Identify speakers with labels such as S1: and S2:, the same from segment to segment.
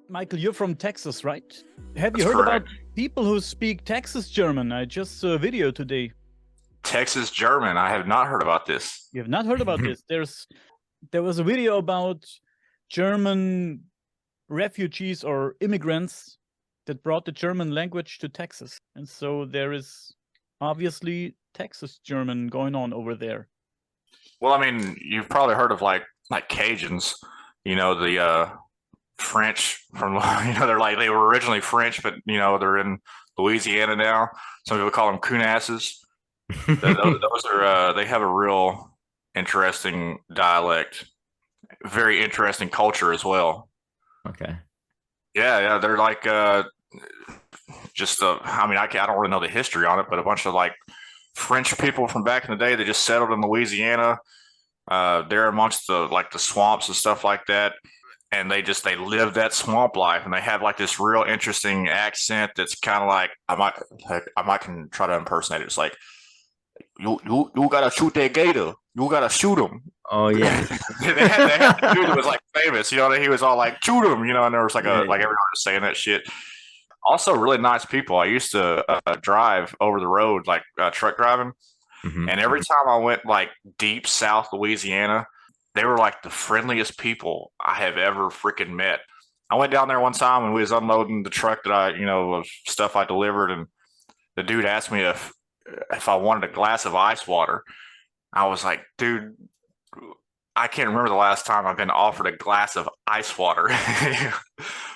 S1: Michael, you're from Texas, right? Have you
S2: That's
S1: heard
S2: correct.
S1: about people who speak Texas German? I just saw a video today.
S2: Texas German. I have not heard about this.
S1: You have not heard about this. There was a video about German refugees or immigrants that brought the German language to Texas. And so there is obviously Texas German going on over there.
S2: Well, I mean, you've probably heard of like Cajuns, the French from they were originally French, but they're in Louisiana now. Some people call them coonasses. Those are they have a real interesting dialect, very interesting culture as well.
S3: Okay.
S2: Yeah, they're like just I mean, I don't really know the history on it, but a bunch of like French people from back in the day that just settled in Louisiana. They're amongst the swamps and stuff like that, and they live that swamp life, and they have like this real interesting accent that's kind of like I might can try to impersonate it. It's like you gotta shoot that gator. You gotta shoot him.
S3: Oh yeah.
S2: they had the dude that was like famous. He was all like shoot him. And there was like like everyone was saying that shit. Also, really nice people. I used to drive over the road, like truck driving.
S3: Mm-hmm.
S2: And every time I went like deep South Louisiana, they were like the friendliest people I have ever freaking met. I went down there one time and we was unloading the truck that of stuff I delivered, and the dude asked me if I wanted a glass of ice water. I was like, dude, I can't remember the last time I've been offered a glass of ice water.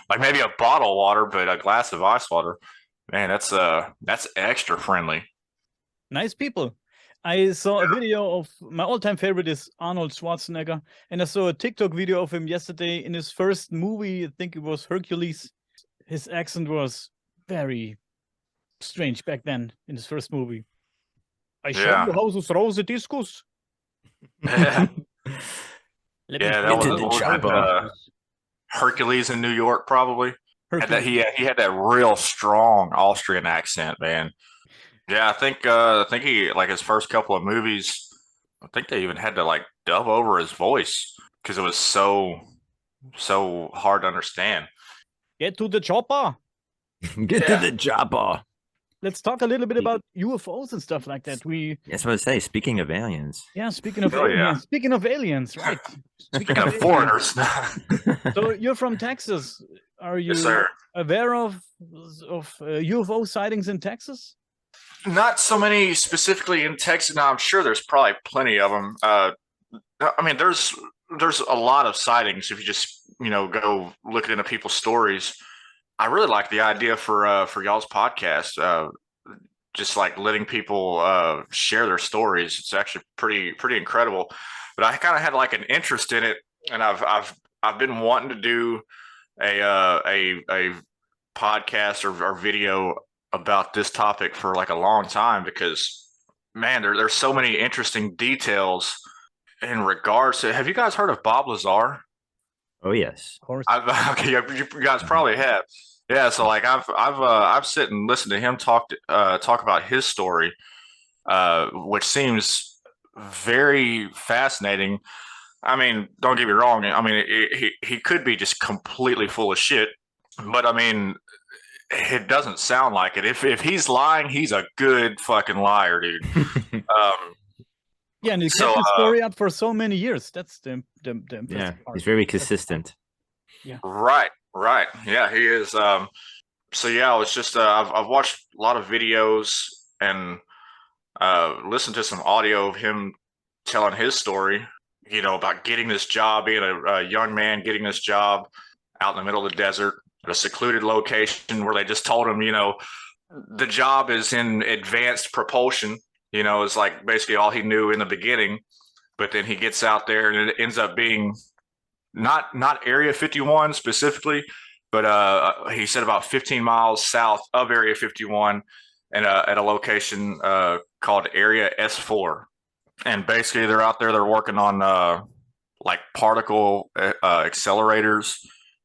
S2: Like maybe a bottle of water, but a glass of ice water, man, that's extra friendly.
S1: Nice people. I saw a video of my all-time favorite is Arnold Schwarzenegger, and I saw a TikTok video of him yesterday in his first movie. I think it was Hercules. His accent was very strange back then in his first movie. I show you how to throw the discus.
S2: Yeah, that
S3: Into the chopper.
S2: Hercules in New York, probably. He had that real strong Austrian accent, man. Yeah, I think he like his first couple of movies. I think they even had to like dub over his voice because it was so hard to understand.
S1: Get to the chopper.
S3: Get to the chopper.
S1: Let's talk a little bit about UFOs and stuff like that.
S3: That's what I say. Speaking of aliens.
S1: Yeah, speaking of aliens. Yeah. Speaking of aliens, right?
S2: Speaking of foreigners.
S1: So you're from Texas. Are you aware of UFO sightings in Texas?
S2: Not so many specifically in Texas. Now, I'm sure there's probably plenty of them. I mean, there's a lot of sightings if you just go looking into people's stories. I really like the idea for y'all's podcast. Just like letting people share their stories. It's actually pretty incredible. But I kind of had like an interest in it, and I've been wanting to do a podcast or video about this topic for like a long time because, man, there's so many interesting details in regards to. Have you guys heard of Bob Lazar?
S3: Oh yes,
S1: of course.
S2: Okay, you guys probably have. Yeah, so like I've sit and listened to him talk about his story, which seems very fascinating. I mean, don't get me wrong. I mean, he could be just completely full of shit, but I mean, it doesn't sound like it. If he's lying, he's a good fucking liar, dude.
S1: Yeah, and he kept the story up for so many years. That's the
S3: yeah,
S1: part.
S3: he's very consistent.
S1: Yeah.
S2: Right. Yeah, he is. So yeah, I was just I've watched a lot of videos and listened to some audio of him telling his story. About getting this job, being a young man getting this job out in the middle of the desert at a secluded location where they just told him, the job is in advanced propulsion. It's like basically all he knew in the beginning, but then he gets out there and it ends up being not Area 51 specifically, but he said about 15 miles south of Area 51 and at a location called Area S4. And basically they're out there, they're working on like particle accelerators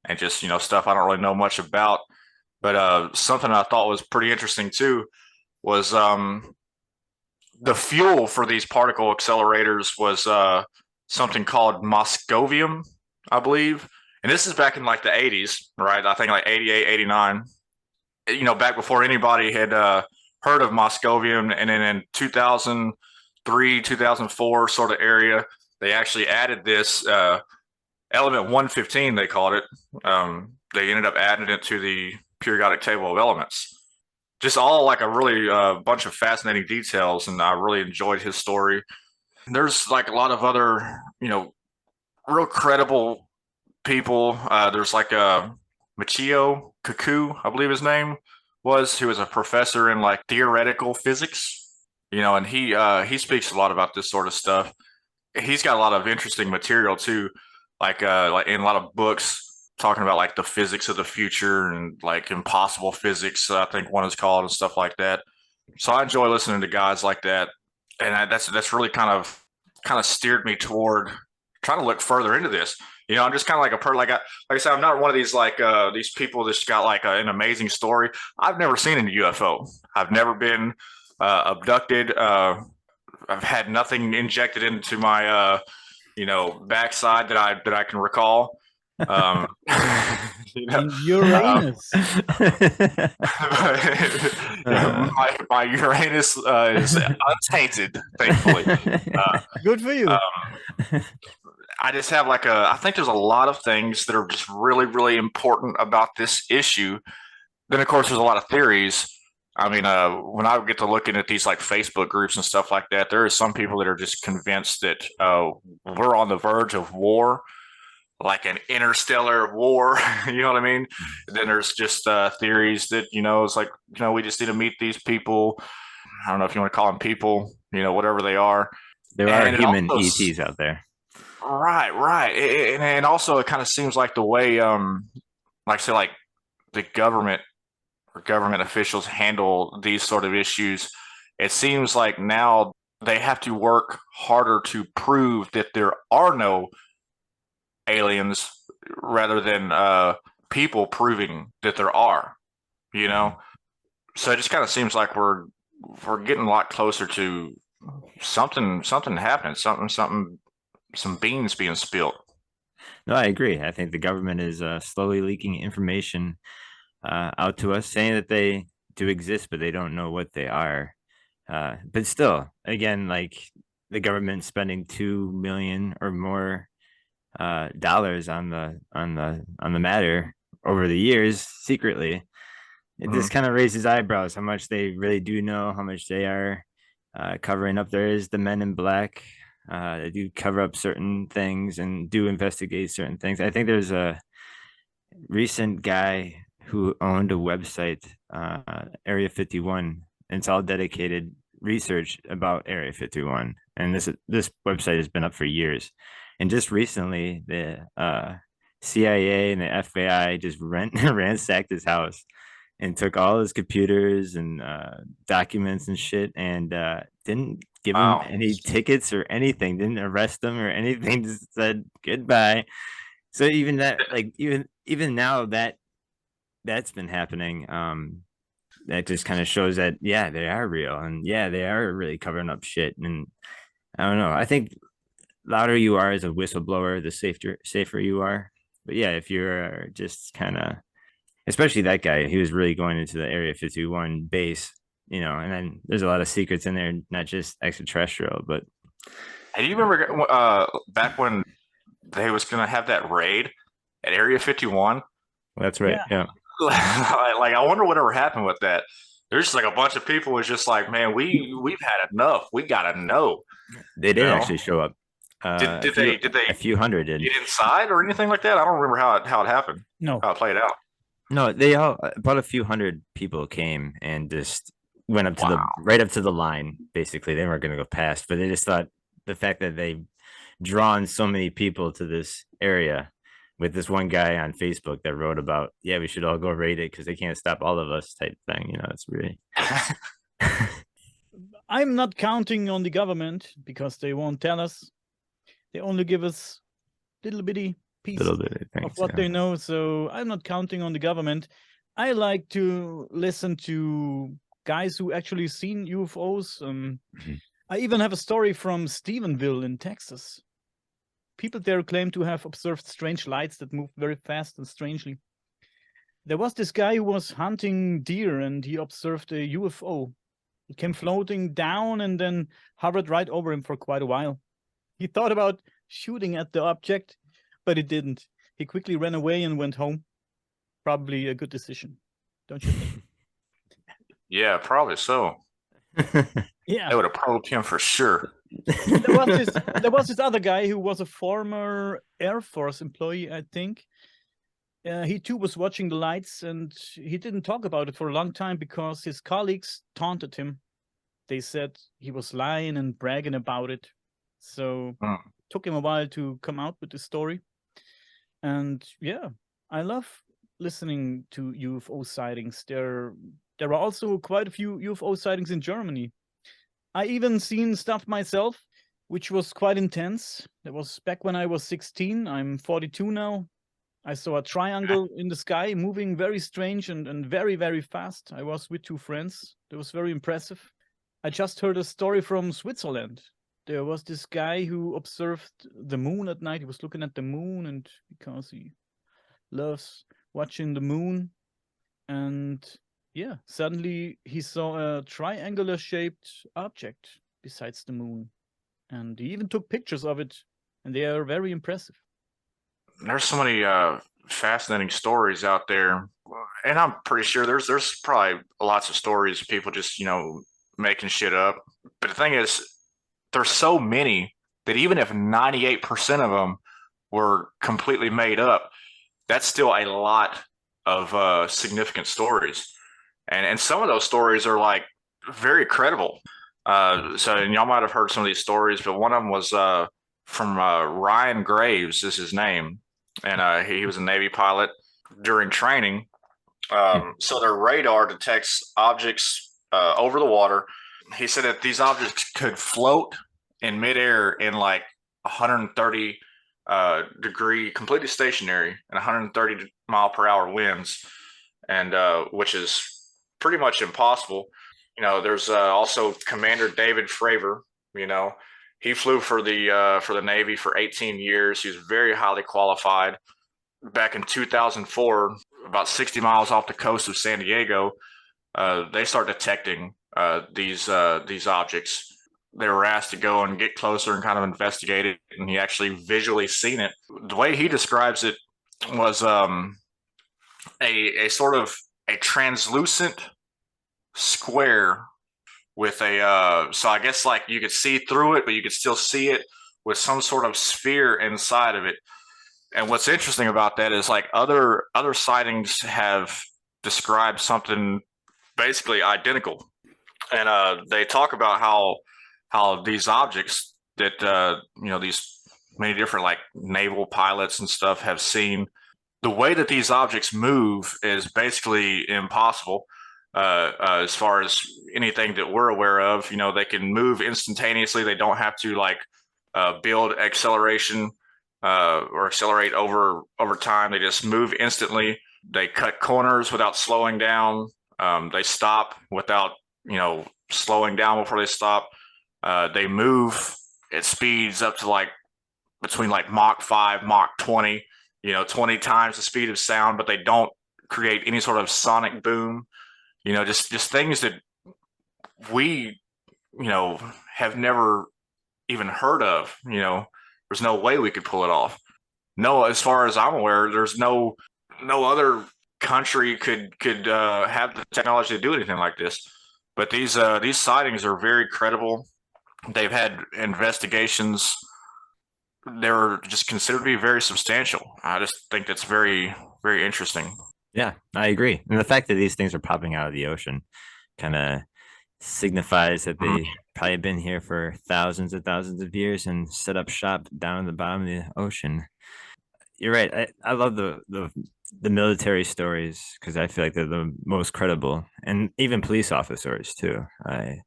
S2: and just, stuff I don't really know much about. But something I thought was pretty interesting too was the fuel for these particle accelerators was something called moscovium, I believe. And this is back in like the 80s, right? I think like 88, 89. You know, back before anybody had heard of Moscovium, and then in 2003, 2004 sort of area, they actually added this element 115, they called it. They ended up adding it to the periodic table of elements. Just all like a really bunch of fascinating details, and I really enjoyed his story. And there's like a lot of other, you know, real credible people. There's like Michio Kaku, I believe his name was, who was a professor in like theoretical physics, you know, and he speaks a lot about this sort of stuff. He's got a lot of interesting material too, like in a lot of books talking about like the physics of the future and like impossible physics, I think one is called, and stuff like that. So I enjoy listening to guys like that, and that's really kind of steered me toward trying to look further into this. You know, I'm just kind of like like I said, I'm not one of these like these people that's got like an amazing story. I've never seen a UFO. I've never been abducted. I've had nothing injected into my you know, backside that I can recall. You know,
S1: In Uranus.
S2: my Uranus is untainted, thankfully.
S1: Good for you.
S2: I just have like I think there's a lot of things that are just really, really important about this issue. Then, of course, there's a lot of theories. I mean, when I get to looking at these like Facebook groups and stuff like that, there are some people that are just convinced that we're on the verge of war, like an interstellar war. You know what I mean? And then there's just theories that, you know, it's like, you know, we just need to meet these people. I don't know if you want to call them people, you know, whatever they are.
S3: There are
S2: And it
S3: human
S2: also-
S3: ETs out there.
S2: Right. And also it kind of seems like the way, like say, like the government or government officials handle these sort of issues, it seems like now they have to work harder to prove that there are no aliens rather than people proving that there are, you know? So it just kind of seems like we're getting a lot closer to something happening, some beans being spilled.
S3: No, I agree. I think the government is slowly leaking information out to us, saying that they do exist, but they don't know what they are. But still, again, like the government spending $2 million or more dollars on the matter over the years secretly, it just kind of raises eyebrows how much they really do know, how much they are covering up. There is the Men in Black. They do cover up certain things and do investigate certain things. I think there's a recent guy who owned a website, Area 51, and it's all dedicated research about Area 51. And this website has been up for years. And just recently, the CIA and the FBI just ransacked his house and took all his computers and documents and shit, and didn't give him any tickets or anything, didn't arrest him or anything, just said goodbye. So even that, like even now that's been happening, that just kind of shows that, yeah, they are real, and yeah, they are really covering up shit. And I don't know, I think louder you are as a whistleblower, the safer you are. But yeah, if you're just kind of, especially that guy, he was really going into the Area 51 base, you know, and then there's a lot of secrets in there, not just extraterrestrial. But
S2: hey, do you remember back when they was gonna have that raid at Area 51?
S3: That's right. Yeah.
S2: Like I wonder whatever happened with that. There's just like a bunch of people was just like, man, we've had enough. We gotta know.
S3: They did actually show up.
S2: Did they
S3: a few hundred did
S2: get inside or anything like that? I don't remember how it happened.
S1: No.
S2: How it played out.
S3: No, they all, about a few hundred people came and just went up to right up to the line. Basically, they weren't going to go past, but they just thought the fact that they've drawn so many people to this area with this one guy on Facebook that wrote about, yeah, we should all go raid it because they can't stop all of us type thing. You know, it's really.
S1: I'm not counting on the government because they won't tell us. They only give us little bitty piece of what they know. So I'm not counting on the government. I like to listen to guys who actually seen UFOs. I even have a story from Stephenville in Texas. people there claim to have observed strange lights that move very fast and strangely. There was this guy who was hunting deer, and he observed a UFO. It came floating down and then hovered right over him for quite a while. He thought about shooting at the object, but he didn't. He quickly ran away and went home. Probably a good decision, don't you think?
S2: Yeah, probably so.
S1: Yeah.
S2: They would have probed him for sure.
S1: There was this other guy who was a former Air Force employee, I think. He too was watching the lights, and he didn't talk about it for a long time because his colleagues taunted him. They said he was lying and bragging about it. So it took him a while to come out with the story. And yeah, I love listening to UFO sightings. There are also quite a few UFO sightings in Germany. I even seen stuff myself, which was quite intense. That was back when I was 16. I'm 42 now. I saw a triangle in the sky moving very strange and very, very fast. I was with 2 friends. It was very impressive. I just heard a story from Switzerland. There was this guy who observed the moon at night. He was looking at the moon, and because he loves watching the moon. And yeah, suddenly he saw a triangular shaped object besides the moon. And he even took pictures of it, and they are very impressive.
S2: There's so many fascinating stories out there, and I'm pretty sure there's probably lots of stories of people just making shit up. But the thing is, there's so many that even if 98% of them were completely made up, that's still a lot of significant stories, and some of those stories are like very credible. So and y'all might have heard some of these stories, but one of them was from Ryan Graves is his name. And he was a Navy pilot during training. So their radar detects objects over the water. He said that these objects could float in midair in like 130 degree, completely stationary, and 130 mile per hour winds, and which is pretty much impossible. There's also Commander David Fravor. He flew for the Navy for 18 years. He was very highly qualified. Back in 2004, about 60 miles off the coast of San Diego, they start detecting these objects. They were asked to go and get closer and kind of investigate it, and he actually visually seen it. The way he describes it was a sort of a translucent square with so I guess like you could see through it, but you could still see it with some sort of sphere inside of it. And what's interesting about that is like other sightings have described something basically identical. And they talk about how these objects that these many different like naval pilots and stuff have seen, the way that these objects move is basically impossible. As far as anything that we're aware of, they can move instantaneously. They don't have to like build acceleration or accelerate over time. They just move instantly. They cut corners without slowing down. They stop without slowing down before they stop. They move at speeds up to like between like Mach 5, Mach 20, 20 times the speed of sound, but they don't create any sort of sonic boom. Just things that we, have never even heard of. There's no way we could pull it off. No, as far as I'm aware, there's no other country could have the technology to do anything like this. But these sightings are very credible. They've had investigations. They're just considered to be very substantial. I just think that's very, very interesting.
S3: Yeah, I agree. And the fact that these things are popping out of the ocean kind of signifies that they probably been here for thousands of years and set up shop down at the bottom of the ocean. You're right. I love the military stories because I feel like they're the most credible, and even police officers too. I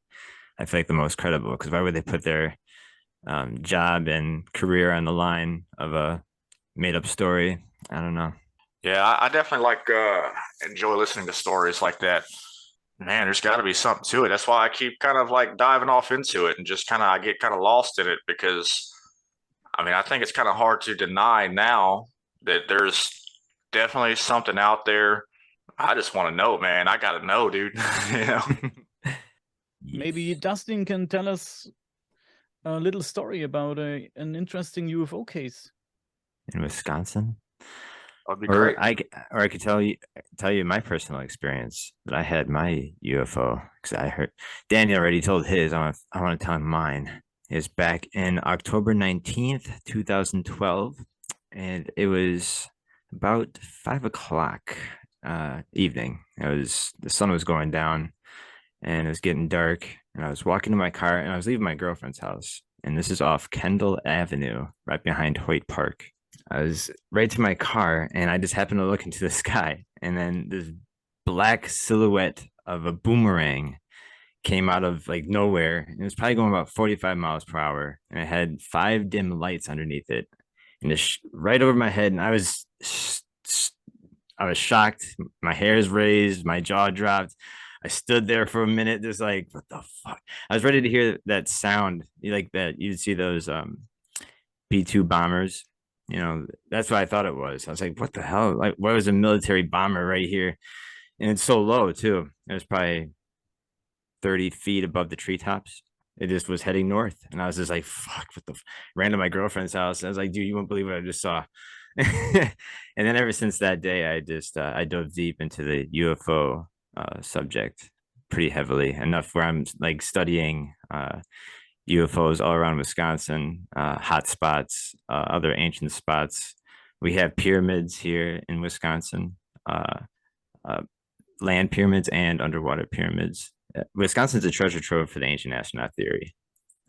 S3: feel like the most credible because why would they put their job and career on the line of a made up story? I don't know.
S2: Yeah, I definitely enjoy listening to stories like that. Man, there's got to be something to it. That's why I keep kind of like diving off into it and just I get kind of lost in it because I mean, I think it's kind of hard to deny now that there's definitely something out there. I just want to know, man. I got to know, dude. You know?
S1: Maybe
S3: Yes.
S1: Dustin can tell us a little story about an interesting UFO case.
S3: In Wisconsin.
S2: That'd be
S3: Or
S2: great.
S3: I could tell you my personal experience that I had my UFO, because I heard Daniel already told his. I want to tell him mine. Is back in October 19th, 2012, and it was about 5 o'clock evening. It was the sun was going down, and it was getting dark. And I was walking to my car, and I was leaving my girlfriend's house. And this is off Kendall Avenue, right behind Hoyt Park. I was right to my car, and I just happened to look into the sky, and then this black silhouette of a boomerang came out of like nowhere. It was probably going about 45 miles per hour, and it had 5 dim lights underneath it, and it's right over my head. And I was shocked. My hair's raised, my jaw dropped. I stood there for a minute, just like, what the fuck? I was ready to hear that sound, like that you'd see those B-2 bombers. That's what I thought it was. I was like, what the hell? Like, what was a military bomber right here? And it's so low too. It was probably 30 feet above the treetops. It just was heading north. And I was just like, fuck, ran to my girlfriend's house. I was like, dude, you won't believe what I just saw. And then ever since that day, I dove deep into the UFO subject pretty heavily, enough where I'm like studying UFOs all around Wisconsin, hot spots, other ancient spots. We have pyramids here in Wisconsin, uh, land pyramids and underwater pyramids. Wisconsin's a treasure trove for the ancient astronaut theory.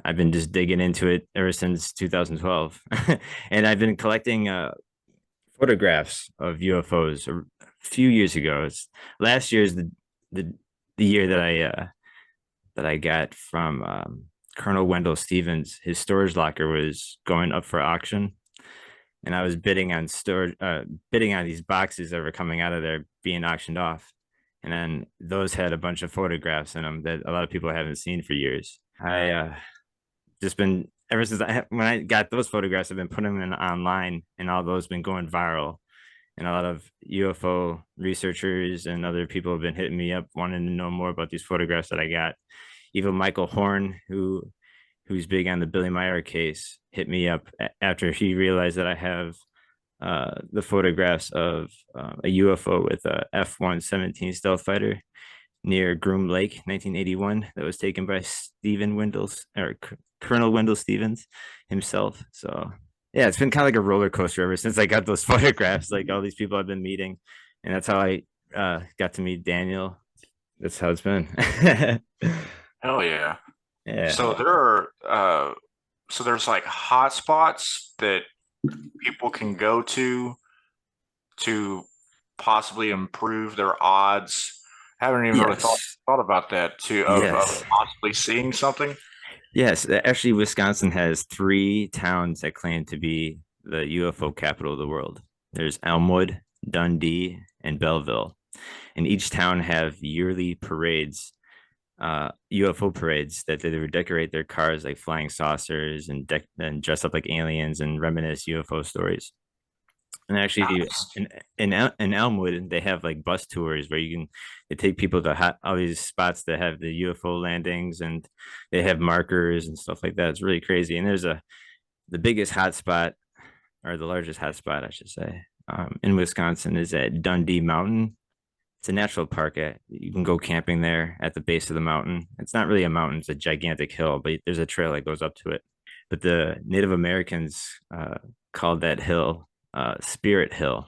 S3: I've been just digging into it ever since 2012, and I've been collecting photographs of UFOs a few years ago. Last year is the the year that I got from Colonel Wendell Stevens. His storage locker was going up for auction, and I was bidding on these boxes that were coming out of there being auctioned off. And then those had a bunch of photographs in them that a lot of people haven't seen for years. I just been ever since when I got those photographs, I've been putting them online, and all those been going viral. And a lot of UFO researchers and other people have been hitting me up wanting to know more about these photographs that I got. Even Michael Horn, who's big on the Billy Meyer case, hit me up after he realized that I have the photographs of a UFO with a F-117 stealth fighter near Groom Lake, 1981, that was taken by Stephen Wendell's or Colonel Wendell Stevens himself. So yeah, it's been kind of like a roller coaster ever since I got those photographs. Like all these people I've been meeting, and that's how I got to meet Daniel. That's how it's been.
S2: Hell yeah.
S3: Yeah.
S2: So there are so there's like hot spots that people can go to possibly improve their odds. I haven't even really
S3: Yes.
S2: thought about that too, of
S3: Yes.
S2: possibly seeing something.
S3: Yes. Actually, Wisconsin has 3 towns that claim to be the UFO capital of the world. There's Elmwood, Dundee, and Belleville. And each town have yearly parades, UFO parades that they would decorate their cars like flying saucers and dress up like aliens and reminisce UFO stories. And actually,
S2: Nice.
S3: in Elmwood, they have like bus tours where they take people to all these spots that have the UFO landings, and they have markers and stuff like that. It's really crazy. And the biggest hotspot, or the largest hotspot, I should say, in Wisconsin is at Dundee Mountain. It's a natural park. You can go camping there at the base of the mountain. It's not really a mountain; it's a gigantic hill, but there's a trail that goes up to it. But the Native Americans called that hill Spirit Hill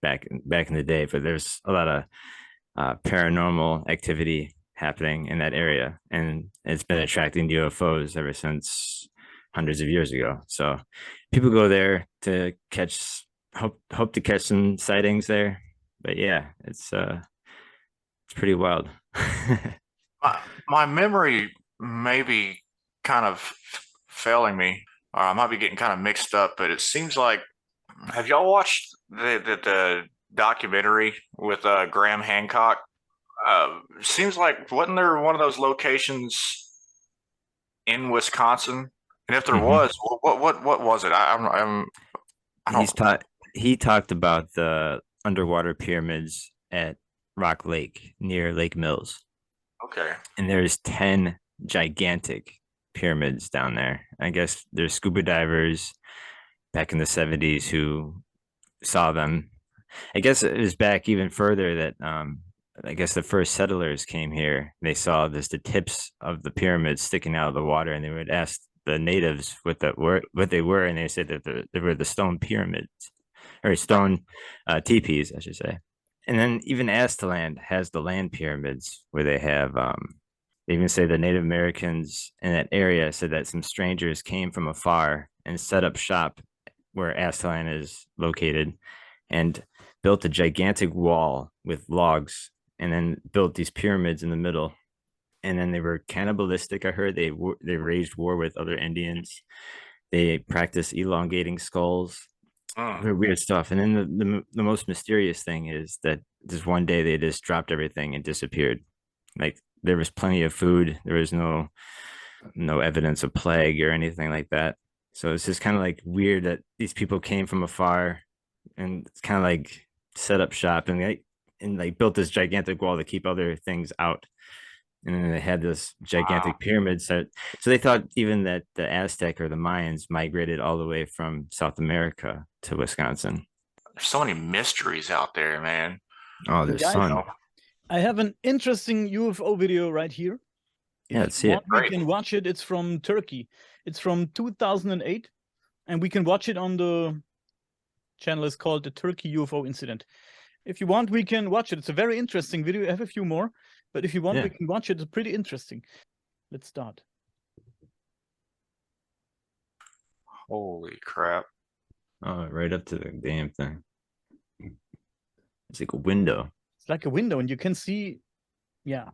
S3: back in the day. But there's a lot of paranormal activity happening in that area, and it's been attracting UFOs ever since hundreds of years ago. So people go there to hope to catch some sightings there. But yeah, it's pretty wild.
S2: My memory may be kind of failing me. I might be getting kind of mixed up, but it seems like, have y'all watched the documentary with Graham Hancock? Seems like, wasn't there one of those locations in Wisconsin And if there was, what was it? I don't.
S3: He talked about the underwater pyramids at Rock Lake near Lake Mills,
S2: Okay.
S3: and there's 10 gigantic pyramids down there. I guess there's scuba divers back in the 70s who saw them. I guess it was back even further that I guess the first settlers came here. They saw the tips of the pyramids sticking out of the water, and they would ask the natives what they were, and they said that they were the stone pyramids or stone teepees, I should say. And then even Aztalan has the land pyramids where they have they even say the Native Americans in that area said that some strangers came from afar and set up shop where Aztalan is located and built a gigantic wall with logs and then built these pyramids in the middle. And then they were cannibalistic. I heard they waged war with other Indians. They practiced elongating skulls. Weird stuff. And then the most mysterious thing is that this one day they just dropped everything and disappeared. Like there was plenty of food. There was no evidence of plague or anything like that. So it's just kind of like weird that these people came from afar and it's kind of like set up shop and like built this gigantic wall to keep other things out. And then they had this gigantic pyramid set. So they thought even that the Aztec or the Mayans migrated all the way from South America to Wisconsin.
S2: There's so many mysteries out there, man.
S3: Oh, there's
S1: Guys,
S3: sun.
S1: I have an interesting UFO video right here.
S3: Yeah, let's see it.
S1: We can watch it. It's from Turkey. It's from 2008, and we can watch it on the channel. Is called the Turkey UFO Incident. If you want, we can watch it. It's a very interesting video. I have a few more, but if you want, we can watch it. It's pretty interesting. Let's start.
S2: Holy crap.
S3: Oh, right up to the damn thing. It's like a window.
S1: It's like a window, and you can see, yeah,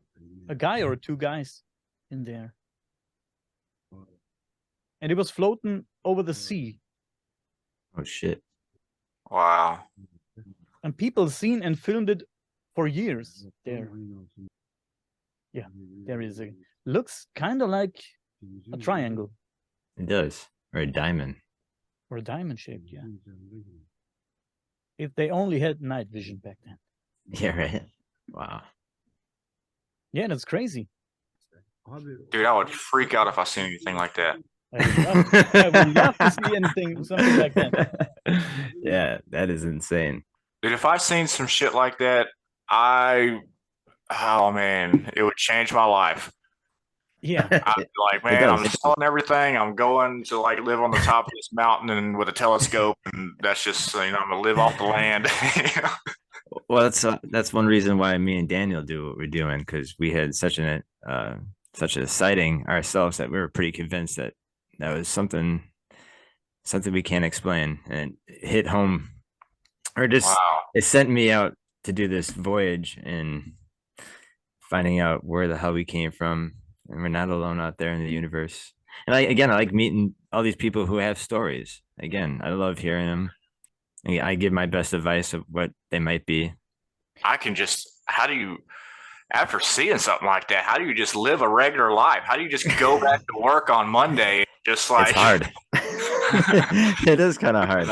S1: a guy or two guys in there. And it was floating over the sea.
S3: Oh, shit.
S2: Wow.
S1: And people seen and filmed it for years there. Yeah, there is a, looks kind of like a triangle.
S3: It does. Or a diamond.
S1: Or a diamond shaped, yeah. If they only had night vision back then.
S3: Yeah, right. Wow.
S1: Yeah, that's crazy.
S2: Dude, I would freak out if I seen anything like that.
S1: I would love to see something like that.
S3: Yeah, that is insane.
S2: Dude, if I seen some shit like that, oh man, it would change my life.
S1: Yeah.
S2: I'd be like, man, I'm selling everything. I'm going to like live on the top of this mountain and with a telescope, and that's just I'm gonna live off the land.
S3: Well, that's one reason why me and Daniel do what we're doing, because we had such a sighting ourselves that we were pretty convinced that was something we can't explain, and it hit home, or just it sent me out to do this voyage and finding out where the hell we came from, and we're not alone out there in the universe. And I like meeting all these people who have stories. Again, I love hearing them. I give my best advice of what they might be.
S2: After seeing something like that, how do you just live a regular life? How do you just go back to work on Monday? Just like,
S3: it's hard. It is kind of hard.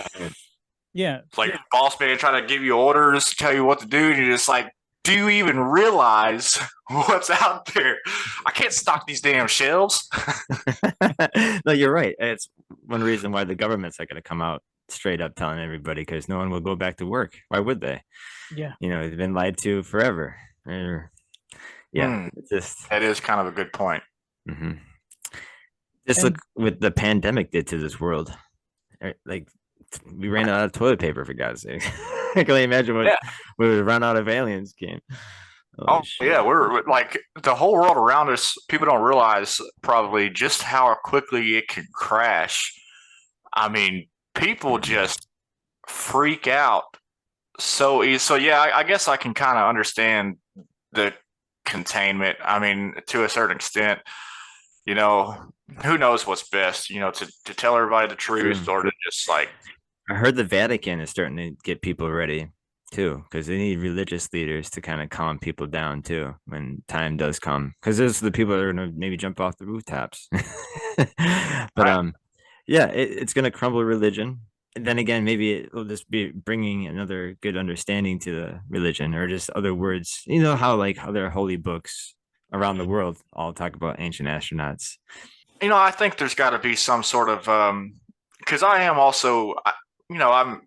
S1: Yeah.
S2: It's like boss man trying to give you orders, tell you what to do, and you're just like, do you even realize what's out there? I can't stock these damn shelves.
S3: No, you're right. It's one reason why the government's not going to come out straight up telling everybody, because no one will go back to work. Why would they?
S1: Yeah.
S3: They've been lied to forever. Yeah, it's just
S2: that is kind of a good point.
S3: Mm-hmm. Just look what the pandemic did to this world. Like we ran out of toilet paper, for God's sake. I can only imagine what we would run out of aliens came.
S2: Yeah, we're like the whole world around us. People don't realize probably just how quickly it can crash. I mean, people just freak out so easy. So yeah, I guess I can kind of understand the containment. I mean, to a certain extent, who knows what's best, to tell everybody the truth or to just like.
S3: I heard the Vatican is starting to get people ready too, because they need religious leaders to kind of calm people down too when time does come. Because those are the people that are gonna maybe jump off the rooftops. But yeah, it's gonna crumble religion. And then again, maybe it will just be bringing another good understanding to the religion, or just other words. You know how like other holy books around the world all talk about ancient astronauts.
S2: You know, I think there's got to be some sort of because I am also, you know,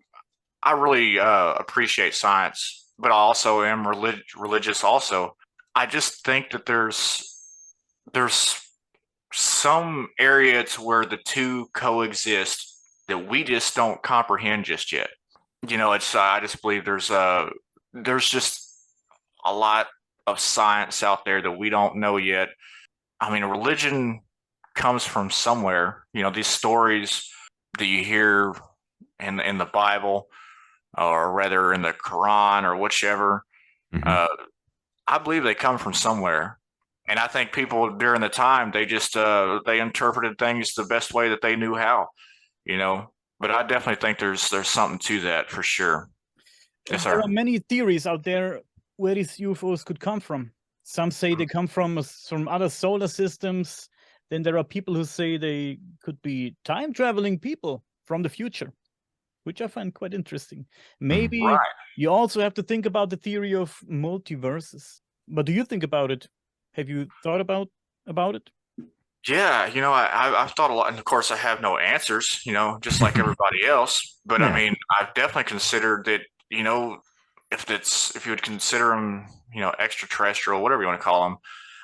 S2: I really appreciate science, but I also am religious. Also, I just think that there's some area to where the two coexist that we just don't comprehend just yet. You know, it's I just believe there's just a lot of science out there that we don't know yet. I mean, religion comes from somewhere. You know, these stories that you hear in the Bible, or rather in the Quran or whichever, I believe they come from somewhere. And I think people during the time, they just they interpreted things the best way that they knew how, you know. But I definitely think there's something to that for sure. Yes,
S1: There
S2: sir.
S1: are many theories out there where these UFOs could come from. Some say they come from other solar systems. Then there are people who say they could be time traveling people from the future, which I find quite interesting. Maybe
S2: Right.
S1: you also have to think about the theory of multiverses. What do you think about it? Have you thought about it?
S2: Yeah, you know, I've thought a lot, and of course, I have no answers, you know, just like everybody else. But I
S3: Yeah.
S2: mean, I've definitely considered that, you know, if you would consider them, you know, extraterrestrial, whatever you want to call them.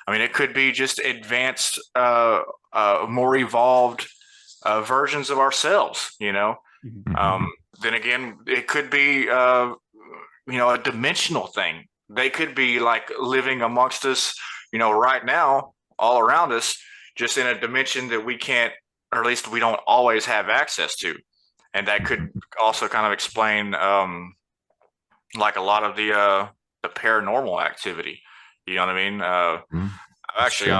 S2: I mean, it could be just advanced, more evolved versions of ourselves, you know. Then again, it could be, you know, a dimensional thing. They could be like living amongst us, you know, right now, all around us, just in a dimension that we can't, or at least we don't always have access to. And that could also kind of explain, like a lot of the paranormal activity. You know what I mean? Actually,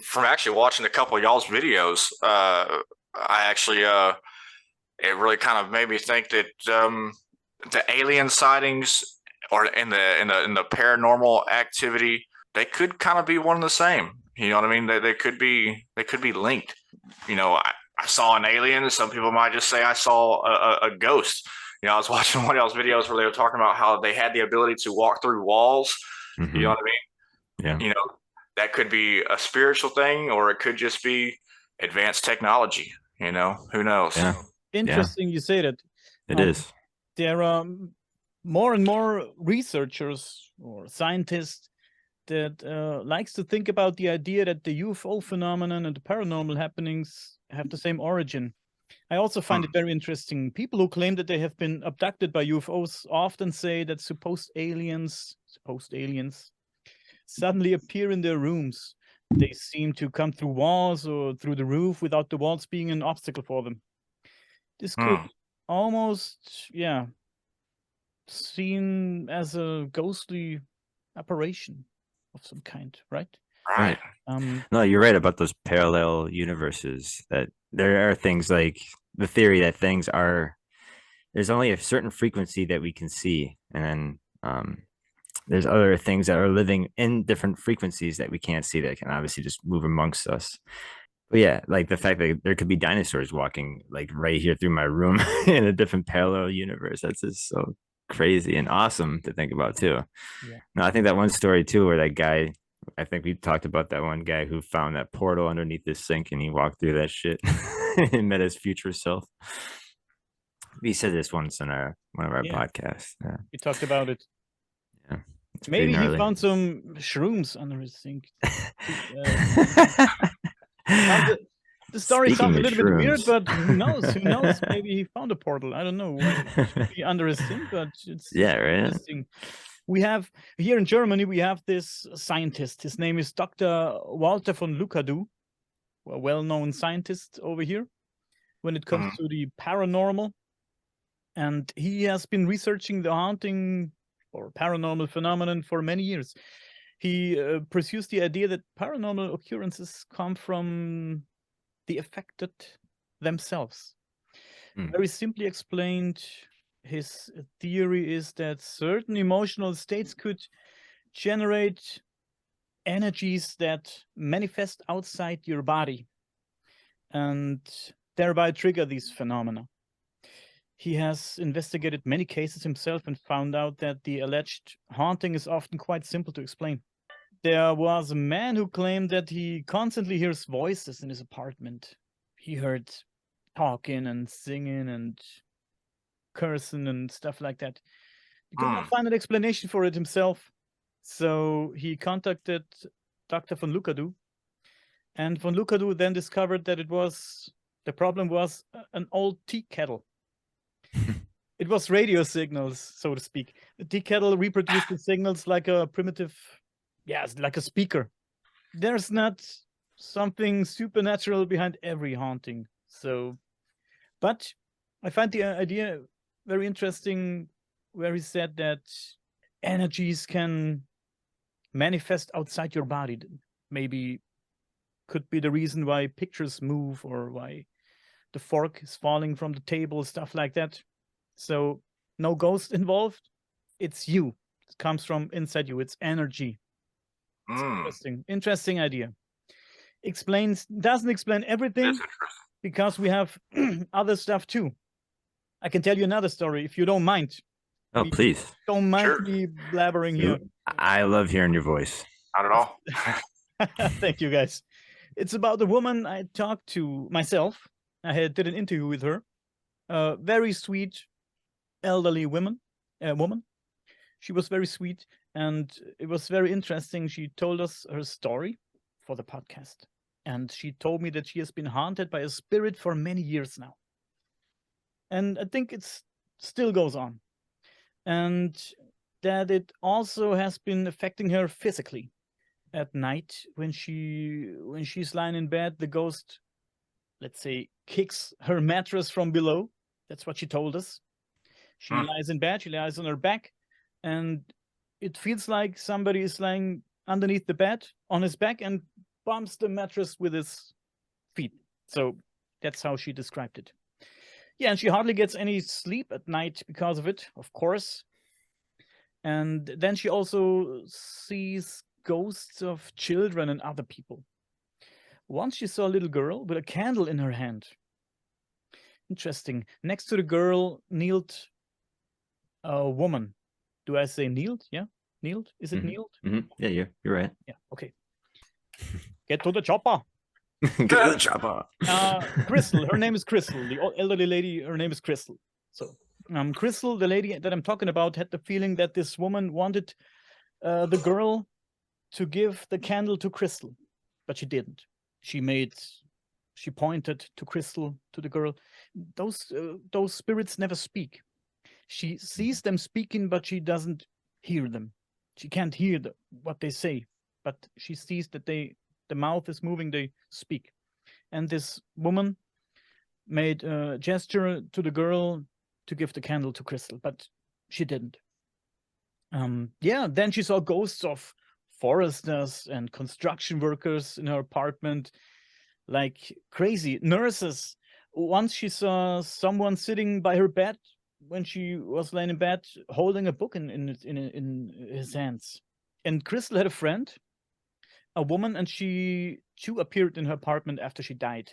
S2: from actually watching a couple of y'all's videos, I actually, it really kind of made me think that the alien sightings or in the paranormal activity, they could kind of be one and the same. You know what I mean? They could be linked. You know, I saw an alien. Some people might just say I saw a ghost. You know, I was watching one of y'all's videos where they were talking about how they had the ability to walk through walls. You know what I mean?
S3: Yeah.
S2: You know, that could be a spiritual thing, or it could just be advanced technology. You know, who knows?
S3: Yeah.
S1: Interesting you say that.
S3: It is.
S1: There are more and more researchers or scientists that likes to think about the idea that the UFO phenomenon and the paranormal happenings have the same origin. I also find it very interesting. People who claim that they have been abducted by UFOs often say that supposed aliens suddenly appear in their rooms. They seem to come through walls or through the roof without the walls being an obstacle for them. This could almost, seen as a ghostly apparition of some kind, right?
S2: Right.
S3: No, you're right about those parallel universes. That there are things like the theory that things are, there's only a certain frequency that we can see, and then there's other things that are living in different frequencies that we can't see that can obviously just move amongst us. But yeah, like the fact that there could be dinosaurs walking like right here through my room in a different parallel universe. That's just so crazy and awesome to think about too.
S1: Yeah.
S3: No, I think that one story too, where that guy, I think we talked about that one guy who found that portal underneath this sink and he walked through that shit and met his future self. We said this once in one of our podcasts. Yeah.
S1: We talked about it.
S3: Yeah.
S1: Maybe he found some shrooms under his sink. The story sounds a little bit weird, but who knows? Who knows? Maybe he found a portal. I don't know why it should be under his sink, but it's
S3: right.
S1: interesting. We have here in Germany, we have this scientist. His name is Dr. Walter von Lucadou, a well-known scientist over here when it comes to the paranormal. And he has been researching the haunting or paranormal phenomenon for many years. He pursues the idea that paranormal occurrences come from the affected themselves. Very simply explained, his theory is that certain emotional states could generate energies that manifest outside your body and thereby trigger these phenomena. He has investigated many cases himself and found out that the alleged haunting is often quite simple to explain. There was a man who claimed that he constantly hears voices in his apartment. He heard talking and singing and cursing and stuff like that. He could not find an explanation for it himself. So he contacted Dr. von Lucadou. And von Lucadou then discovered that the problem was an old tea kettle. It was radio signals, so to speak. The tea kettle reproduced the signals like a primitive, like a speaker. There's not something supernatural behind every haunting. So, but I find the idea very interesting where he said that energies can manifest outside your body. Maybe could be the reason why pictures move or why the fork is falling from the table, stuff like that. So no ghost involved. It's you. It comes from inside you. It's energy. It's interesting idea. Doesn't explain everything because we have other stuff too. I can tell you another story if you don't mind.
S3: Oh, please.
S1: Don't mind me blabbering here.
S3: I love hearing your voice.
S2: Not at all.
S1: Thank you, guys. It's about a woman I talked to myself. I did an interview with her. A very sweet, elderly woman. She was very sweet, and it was very interesting. She told us her story for the podcast, and she told me that she has been haunted by a spirit for many years now. And I think it still goes on. And that it also has been affecting her physically. At night, when she's lying in bed, the ghost, let's say, kicks her mattress from below. That's what she told us. She lies in bed, she lies on her back, and it feels like somebody is lying underneath the bed on his back and bumps the mattress with his feet. So that's how she described it. Yeah, and she hardly gets any sleep at night because of it, of course. And then she also sees ghosts of children and other people. Once she saw a little girl with a candle in her hand. Interesting. Next to the girl kneeled a woman. Do I say kneeled? Yeah, kneeled. Is it kneeled?
S3: Yeah, you're right.
S1: Yeah. Okay. Get to the chopper.
S3: Get to the chopper.
S1: Crystal. Her name is Crystal. The elderly lady. Her name is Crystal. So, Crystal, the lady that I'm talking about, had the feeling that this woman wanted the girl to give the candle to Crystal, but she didn't. She pointed to Crystal, to the girl. Those spirits never speak. She sees them speaking, but she doesn't hear them. She can't hear what they say, but she sees that the mouth is moving, they speak. And this woman made a gesture to the girl to give the candle to Crystal, but she didn't. Then she saw ghosts of foresters and construction workers in her apartment, like crazy nurses. Once she saw someone sitting by her bed when she was laying in bed, holding a book in his hands. And Crystal had a friend, a woman, and she too appeared in her apartment after she died.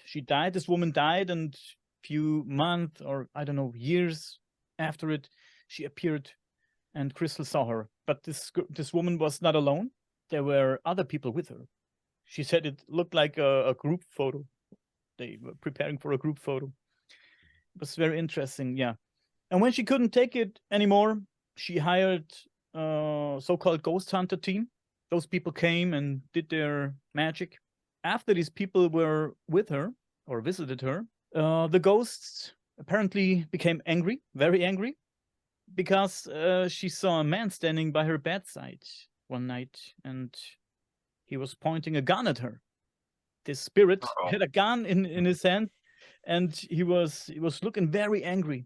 S1: This woman died, and few months or I don't know, years after it, she appeared, and Crystal saw her. But this woman was not alone. There were other people with her. She said it looked like a group photo. They were preparing for a group photo. It was very interesting, yeah. And when she couldn't take it anymore, she hired a so-called ghost hunter team. Those people came and did their magic. After these people were with her or visited her, the ghosts apparently became angry, very angry, because she saw a man standing by her bedside one night, and he was pointing a gun at her. This spirit had a gun in his hand, and he was looking very angry.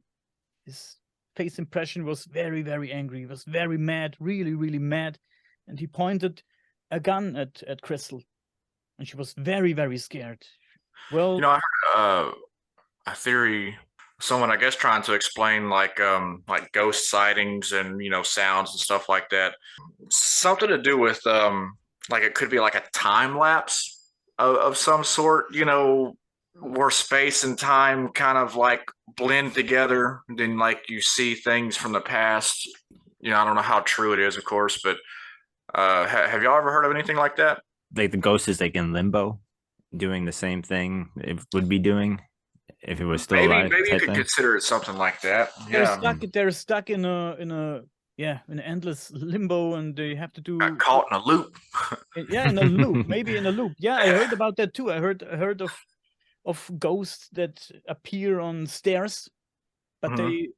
S1: His face impression was very, very angry. He was very mad, really, really mad, and he pointed a gun at Crystal, and she was very, very scared. Well,
S2: I heard a theory someone, I guess, trying to explain like ghost sightings and sounds and stuff like that. Something to do with like it could be like a time lapse of some sort, where space and time kind of like blend together. And then like you see things from the past. I don't know how true it is, of course, but have y'all ever heard of anything like that?
S3: Like the ghost is like in limbo, doing the same thing it would be doing if it was still alive.
S2: Maybe you
S3: type
S2: could
S3: thing.
S2: consider it something like that.
S1: They're
S2: Yeah,
S1: stuck. They're stuck in an endless limbo, and they have to
S2: got
S1: do
S2: caught in a loop.
S1: in a loop, maybe in a loop. Yeah, I heard about that too. I heard of ghosts that appear on stairs, but
S2: Mhm.
S1: they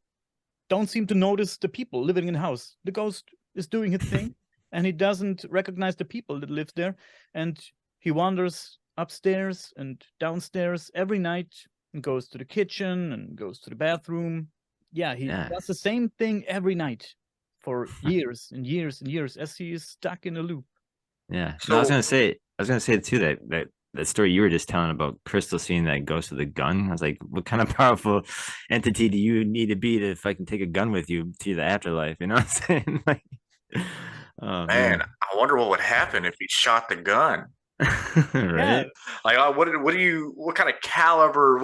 S1: don't seem to notice the people living in the house. The ghost is doing his thing, and he doesn't recognize the people that live there, and he wanders upstairs and downstairs every night and goes to the kitchen and goes to the bathroom. Yeah, he
S3: Yeah.
S1: does the same thing every night for years and years and years as he is stuck in a loop.
S3: Yeah. No, I was
S2: So
S3: gonna say too that story you were just telling about Crystal seeing that ghost with a gun. I was like, what kind of powerful entity do you need to be to fucking take a gun with you to the afterlife? You know what I'm saying? Like, oh
S2: man,
S3: man.
S2: I wonder what would happen if he shot the gun.
S1: Yeah,
S3: Right?
S2: Like, what kind of caliber?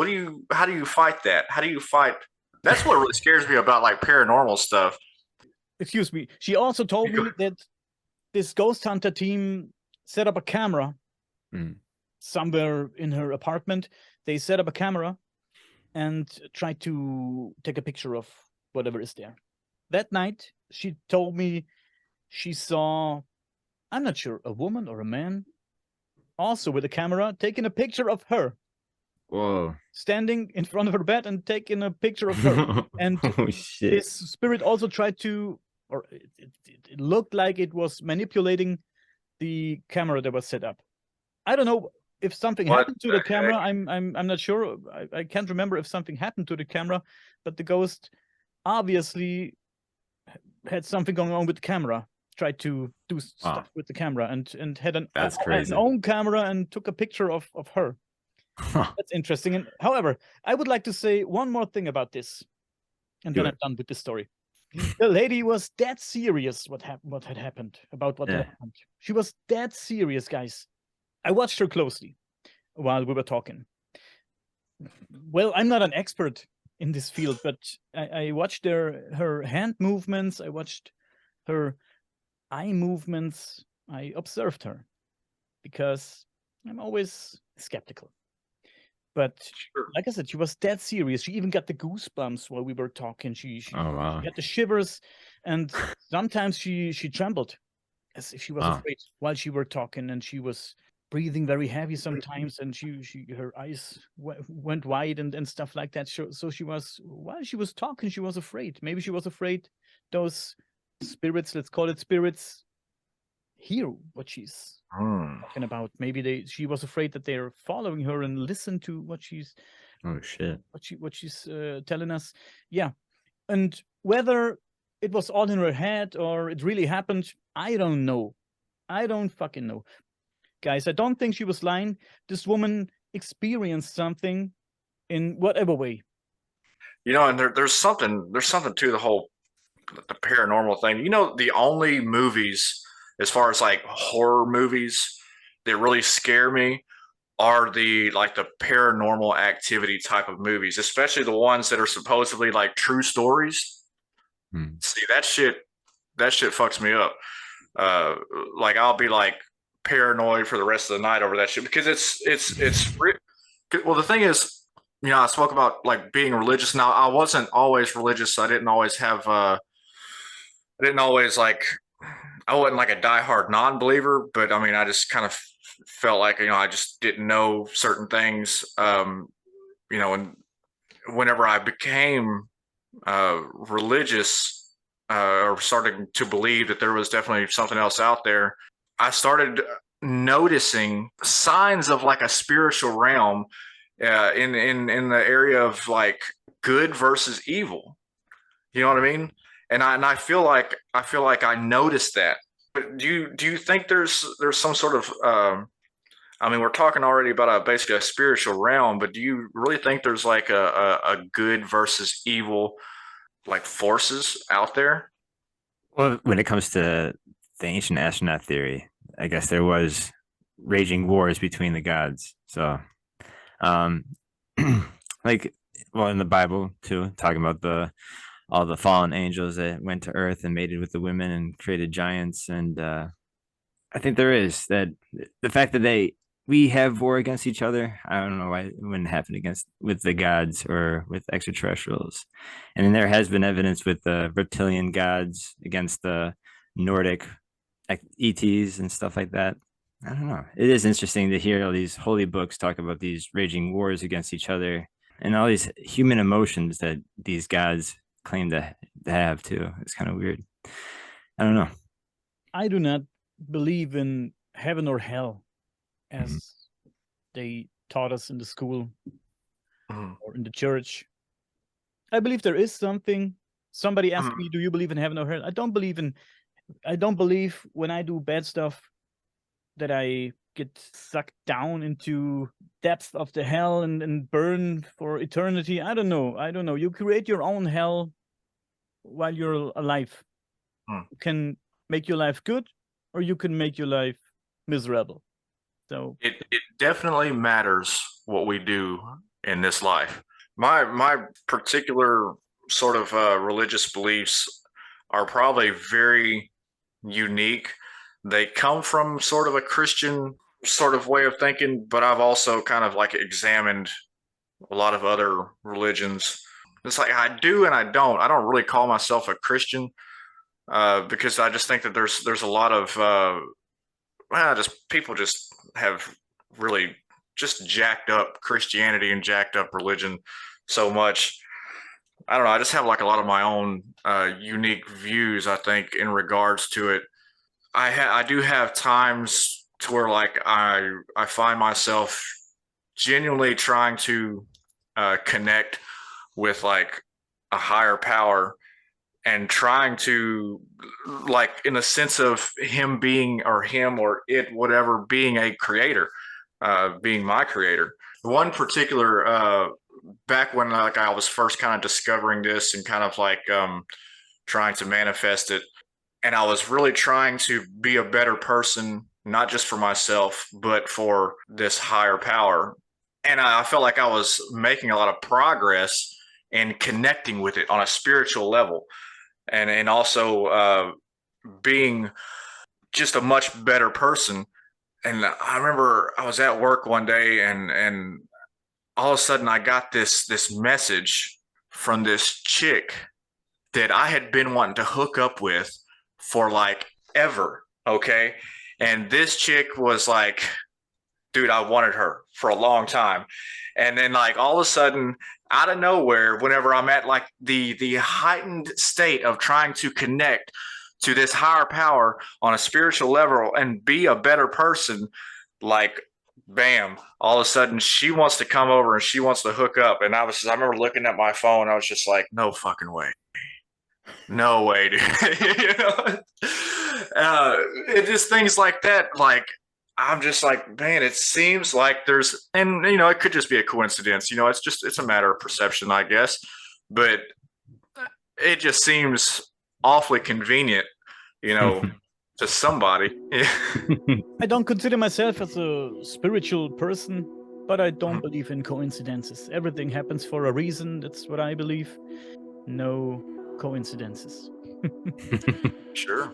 S2: How do you fight that? How do you fight? That's what really scares me about like paranormal stuff.
S1: excuse me. She also told me that this ghost hunter team set up a camera
S3: Mm.
S1: somewhere in her apartment. They set up a camera and tried to take a picture of whatever is there. That night, she told me she saw, I'm not sure, a woman or a man, also with a camera, taking a picture of her,
S3: Whoa.
S1: standing in front of her bed and taking a picture of her. And
S3: Oh shit.
S1: this spirit also tried to, or it looked like it was manipulating the camera that was set up. I don't know if something
S2: What
S1: happened to
S2: the
S1: the camera.
S2: heck?
S1: I'm not sure. I can't remember if something happened to the camera, but the ghost obviously had something going on with the camera. Tried to do stuff with the camera and had
S3: That's
S1: an
S3: crazy.
S1: own camera and took a picture of her. That's interesting. And however, I would like to say one more thing about this, and then I'm done with this story. The lady was dead serious. What had happened about what had
S3: Yeah.
S1: happened? She was dead serious, guys. I watched her closely while we were talking. Well, I'm not an expert in this field, but I watched her hand movements. I watched her eye movements. I observed her because I'm always skeptical. But
S2: Sure.
S1: like I said, she was dead serious. She even got the goosebumps while we were talking. She
S3: Oh wow.
S1: had the shivers, and sometimes she trembled as if she was
S3: Wow.
S1: afraid while she were talking, and she was breathing very heavy sometimes, and her eyes went wide and stuff like that. So she was, while she was talking, she was afraid. Maybe she was afraid those spirits, let's call it spirits, hear what she's talking about. Maybe she was afraid that they're following her and listen to what she's
S3: Oh shit.
S1: what she's telling us. Yeah, and whether it was all in her head or it really happened, I don't know. I don't fucking know. Guys, I don't think she was lying. This woman experienced something in whatever way.
S2: And there's something to the paranormal thing. The only movies, as far as like horror movies, that really scare me are the paranormal activity type of movies, especially the ones that are supposedly like true stories.
S3: Hmm.
S2: See, that shit fucks me up. Like I'll be like paranoid for the rest of the night over that shit because well, the thing is, I spoke about like being religious. Now, I wasn't always religious. I didn't always have I didn't always like I wasn't like a diehard non-believer, but I mean, I just kind of felt like I just didn't know certain things. And whenever I became religious, or starting to believe that there was definitely something else out there, I started noticing signs of like a spiritual realm in the area of like good versus evil. You know what I mean? And I feel like I noticed that. But do you think there's some sort of I mean, we're talking already about basically a spiritual realm, but do you really think there's like a good versus evil like forces out there?
S3: Well, when it comes to the ancient astronaut theory, I guess there was raging wars between the gods. So, um, like, well, in the Bible too, talking about the all the fallen angels that went to Earth and mated with the women and created giants, and I think there is that the fact that we have war against each other. I don't know why it wouldn't happen against with the gods or with extraterrestrials. And then there has been evidence with the reptilian gods against the Nordic ETs and stuff like that. I don't know. It is interesting to hear all these holy books talk about these raging wars against each other and all these human emotions that these gods claim to have too. It's kind of weird. I don't know.
S1: I do not believe in heaven or hell as
S3: Mhm.
S1: they taught us in the school
S2: Mhm.
S1: or in the church. I believe there is something. Somebody asked
S2: Mhm.
S1: me, "Do you believe in heaven or hell?" I don't believe when I do bad stuff that I get sucked down into depths of the hell and burn for eternity. I don't know. You create your own hell while you're alive.
S2: Mm.
S1: You can make your life good, or you can make your life miserable. So
S2: It definitely matters what we do in this life. My particular sort of religious beliefs are probably very unique. They come from sort of a Christian sort of way of thinking, but I've also kind of like examined a lot of other religions. It's like I do and I don't. I don't really call myself a Christian because I just think that there's a lot of just people just have really just jacked up Christianity and jacked up religion so much. I don't know. I just have like a lot of my own unique views. I think in regards to it, I do have times to where like I find myself genuinely trying to connect with like a higher power and trying to like in the sense of him or it whatever being a creator, being my creator. One particular back when like I was first kind of discovering this and kind of like trying to manifest it, and I was really trying to be a better person, not just for myself, but for this higher power. And I felt like I was making a lot of progress and connecting with it on a spiritual level, and also being just a much better person. And I remember I was at work one day, and all of a sudden I got this message from this chick that I had been wanting to hook up with for like ever. Okay. And this chick was like, dude, I wanted her for a long time. And then like all of a sudden, out of nowhere, whenever I'm at like the heightened state of trying to connect to this higher power on a spiritual level and be a better person, like bam, all of a sudden she wants to come over and she wants to hook up. And I remember looking at my phone, I was just like, no fucking way. No way, dude. You know? It just things like that. Like I'm just like, man, it seems like there's, and you know, it could just be a coincidence. You know, it's a matter of perception, I guess. But it just seems awfully convenient, you know, to somebody.
S1: I don't consider myself as a spiritual person, but I don't believe in coincidences. Everything happens for a reason. That's what I believe. No coincidences.
S2: Sure.